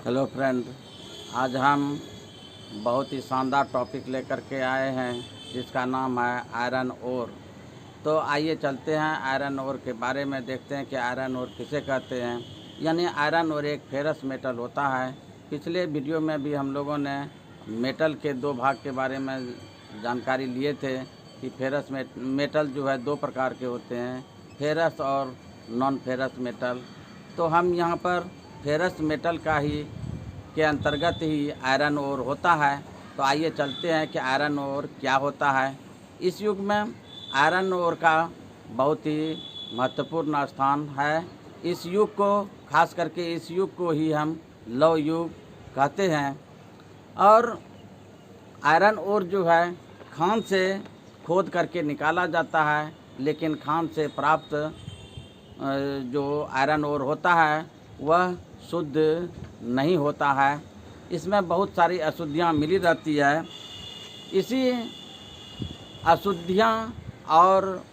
Hello friend, आज हम बहुत ही शानदार टॉपिक लेकर के आए हैं जिसका नाम है आयरन ओर। तो आइए चलते हैं आयरन ओर के बारे में, देखते हैं कि आयरन ओर किसे कहते हैं। यानी आयरन ओर एक फेरस मेटल होता है। पिछले वीडियो में भी हम लोगों ने मेटल के दो भाग के बारे में जानकारी लिए थे कि फेरस मेटल जो है दो प्रकार के होते हैं, फेरस और नॉन फेरस मेटल। तो हम यहाँ पर फेरस मेटल का ही के अंतर्गत ही आयरन ओर होता है। तो आइए चलते हैं कि आयरन ओर क्या होता है। इस युग में आयरन ओर का बहुत ही महत्वपूर्ण स्थान है। इस युग को, खास करके इस युग को ही हम लौह युग कहते हैं। और आयरन ओर जो है खान से खोद करके निकाला जाता है, लेकिन खान से प्राप्त जो आयरन ओर होता है वह शुद्ध नहीं होता है। इसमें बहुत सारी अशुद्धियाँ मिली रहती है। इसी अशुद्धियाँ और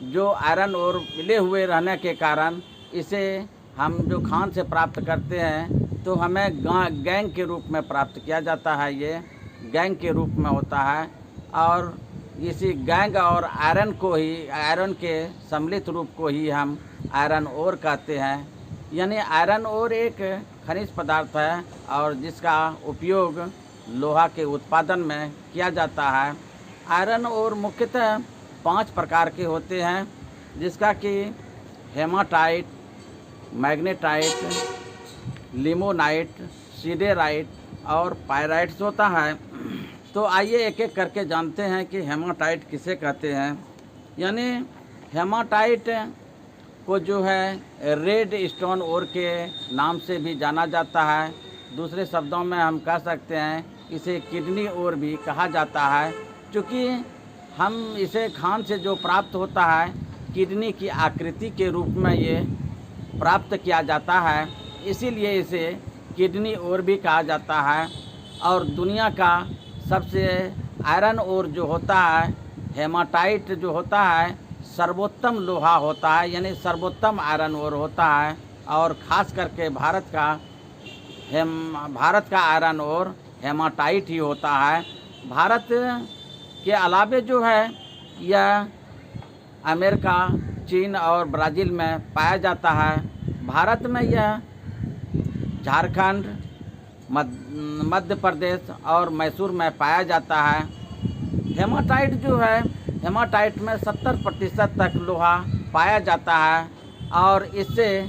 जो आयरन ओर मिले हुए रहने के कारण इसे हम जो खान से प्राप्त करते हैं तो हमें गैंग के रूप में प्राप्त किया जाता है। ये गैंग के रूप में होता है और इसी गैंग और आयरन को ही, आयरन के सम्मिलित रूप को ही हम आयरन ओर कहते हैं। यानी आयरन ओर एक खनिज पदार्थ है और जिसका उपयोग लोहा के उत्पादन में किया जाता है। आयरन ओर मुख्यतः 5 प्रकार के होते हैं, जिसका कि हेमाटाइट, मैग्नेटाइट, लिमोनाइट, सिडेराइट और पायराइट्स होता है। तो आइए एक एक करके जानते हैं कि हेमाटाइट किसे कहते हैं। यानी हेमाटाइट को जो है रेड स्टोन ओर के नाम से भी जाना जाता है। दूसरे शब्दों में हम कह सकते हैं इसे किडनी ओर भी कहा जाता है, क्योंकि हम इसे खान से जो प्राप्त होता है किडनी की आकृति के रूप में ये प्राप्त किया जाता है, इसीलिए इसे किडनी ओर भी कहा जाता है। और दुनिया का सबसे आयरन ओर जो होता है, हेमाटाइट जो होता है, सर्वोत्तम लोहा होता है, यानी सर्वोत्तम आयरन ओर होता है। और ख़ास करके भारत का आयरन ओर हेमाटाइट ही होता है। भारत के अलावे जो है यह अमेरिका, चीन और ब्राज़ील में पाया जाता है। भारत में यह झारखंड, मध्य प्रदेश और मैसूर में पाया जाता है। हेमाटाइट जो है, हेमाटाइट में 70% तक लोहा पाया जाता है और इससे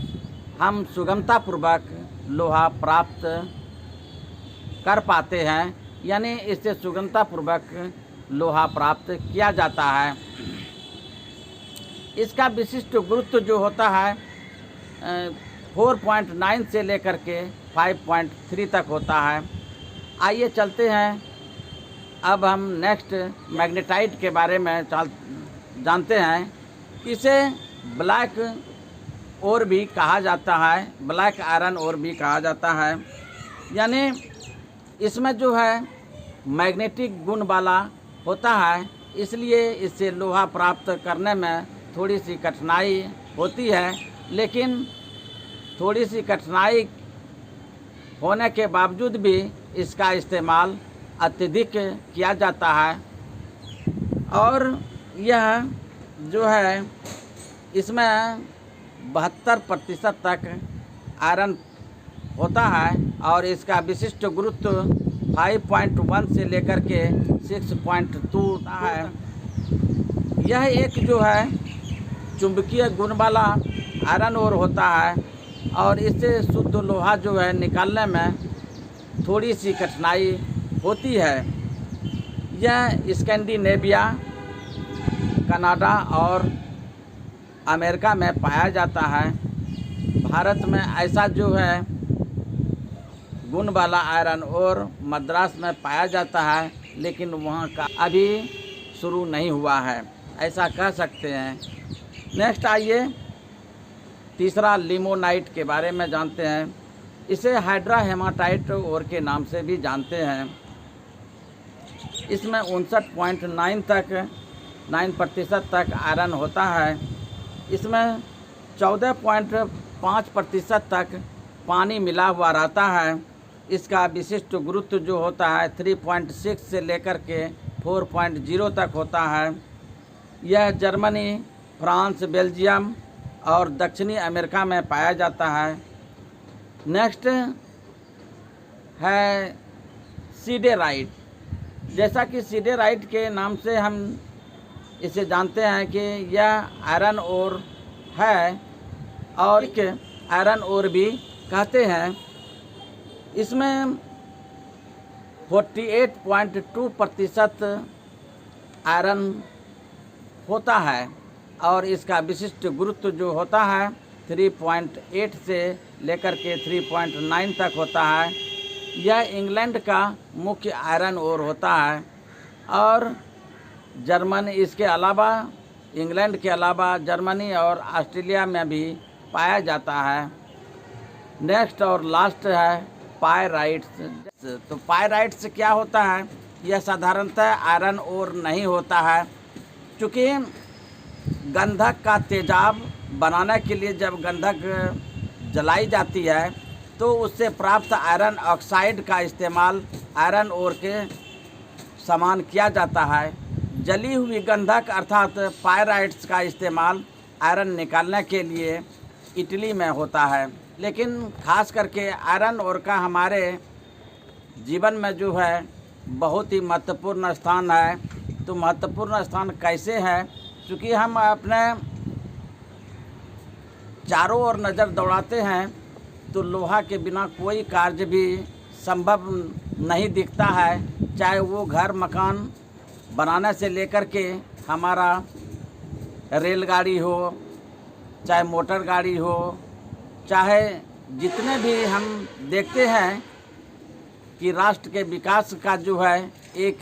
हम सुगमतापूर्वक लोहा प्राप्त कर पाते हैं। यानी इससे सुगमतापूर्वक लोहा प्राप्त किया जाता है। इसका विशिष्ट गुरुत्व जो होता है 4.9 से लेकर के 5.3 तक होता है। आइए चलते हैं, अब हम नेक्स्ट मैग्नेटाइट के बारे में जानते हैं। इसे ब्लैक ओर भी कहा जाता है, ब्लैक आयरन ओर भी कहा जाता है। यानी इसमें जो है मैग्नेटिक गुण वाला होता है, इसलिए इससे लोहा प्राप्त करने में थोड़ी सी कठिनाई होती है। लेकिन थोड़ी सी कठिनाई होने के बावजूद भी इसका इस्तेमाल अत्यधिक किया जाता है। और यह जो है इसमें 72% तक आयरन होता है और इसका विशिष्ट गुरुत्व 5.1 से लेकर के 6.2 होता है। यह एक जो है चुंबकीय गुण वाला आयरन ओर होता है और इससे शुद्ध लोहा जो है निकालने में थोड़ी सी कठिनाई होती है। यह स्कैंडिनेविया, कनाडा और अमेरिका में पाया जाता है। भारत में ऐसा जो है गुण वाला आयरन ओर मद्रास में पाया जाता है, लेकिन वहाँ का अभी शुरू नहीं हुआ है, ऐसा कह सकते हैं। नेक्स्ट आइए तीसरा लिमोनाइट के बारे में जानते हैं। इसे हाइड्रा हेमाटाइट ओर के नाम से भी जानते हैं। इसमें 59.9% तक आयरन होता है। इसमें 14.5% तक पानी मिला हुआ रहता है इसका विशिष्ट गुरुत्व जो होता है 3.6 से लेकर के 4.0 तक होता है। यह जर्मनी, फ्रांस, बेल्जियम और दक्षिणी अमेरिका में पाया जाता है। नेक्स्ट है सीडेराइट। जैसा कि सीडेराइट के नाम से हम इसे जानते हैं कि यह आयरन ओर है और आयरन ओर भी कहते हैं। इसमें 48.2% आयरन होता है और इसका विशिष्ट गुरुत्व जो होता है 3.8 से लेकर के 3.9 तक होता है। यह इंग्लैंड का मुख्य आयरन ओर होता है और इसके अलावा इंग्लैंड के अलावा जर्मनी और ऑस्ट्रेलिया में भी पाया जाता है। नेक्स्ट और लास्ट है पायराइट्स। तो पायराइट्स क्या होता है? यह साधारणतः आयरन ओर नहीं होता है, क्योंकि गंधक का तेजाब बनाने के लिए जब गंधक जलाई जाती है तो उससे प्राप्त आयरन ऑक्साइड का इस्तेमाल आयरन ओर के समान किया जाता है। जली हुई गंधक अर्थात पायराइट्स का इस्तेमाल आयरन निकालने के लिए इटली में होता है। लेकिन खास करके आयरन ओर का हमारे जीवन में जो है बहुत ही महत्वपूर्ण स्थान है। तो महत्वपूर्ण स्थान कैसे है? क्योंकि हम अपने चारों ओर नज़र दौड़ाते हैं तो लोहा के बिना कोई कार्य भी संभव नहीं दिखता है। चाहे वो घर मकान बनाने से लेकर के हमारा रेलगाड़ी हो, चाहे मोटर गाड़ी हो, चाहे जितने भी हम देखते हैं कि राष्ट्र के विकास का जो है एक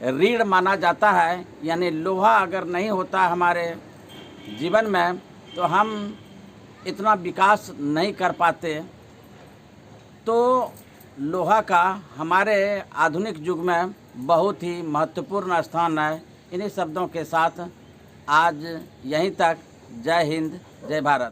रीढ़ माना जाता है। यानी लोहा अगर नहीं होता हमारे जीवन में तो हम इतना विकास नहीं कर पाते। तो लोहा का हमारे आधुनिक युग में बहुत ही महत्वपूर्ण स्थान है। इन्हीं शब्दों के साथ आज यहीं तक। जय हिंद, जय भारत।